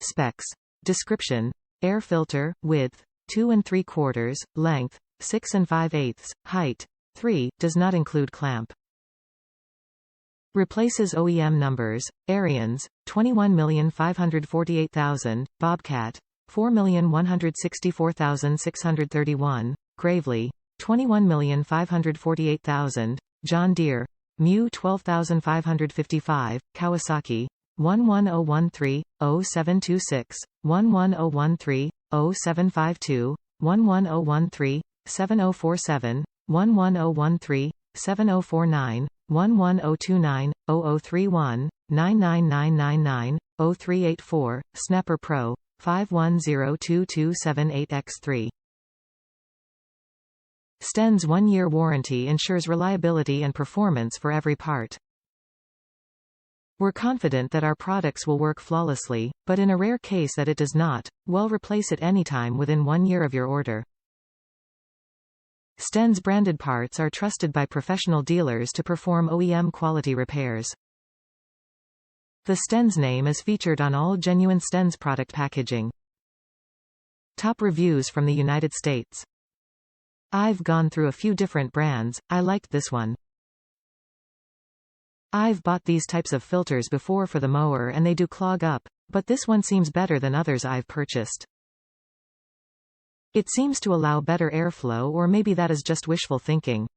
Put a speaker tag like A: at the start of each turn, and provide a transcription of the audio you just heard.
A: Specs. Description. Air filter, width, 2 3/4, length, 6 5/8, height, 3, does not include clamp. Replaces OEM numbers, Ariens, 21,548,000, Bobcat, 4,164,631, Gravely, 21,548,000, John Deere, Mu 12,555, Kawasaki, 11013-0726, 11013-0752, 11013, 7047, 11013, 7049, 11029, 0031, 99999, 0384, Snapper Pro, 5102278X3. Stens' 1-year warranty ensures reliability and performance for every part. We're confident that our products will work flawlessly, but in a rare case that it does not, we'll replace it anytime within 1 year of your order. Stens branded parts are trusted by professional dealers to perform OEM quality repairs. The Stens name is featured on all Genuine Stens product packaging. Top reviews from the United States. I've gone through a few different brands, I liked this one. I've bought these types of filters before for the mower and they do clog up, but this one seems better than others I've purchased. It seems to allow better airflow, or maybe that is just wishful thinking.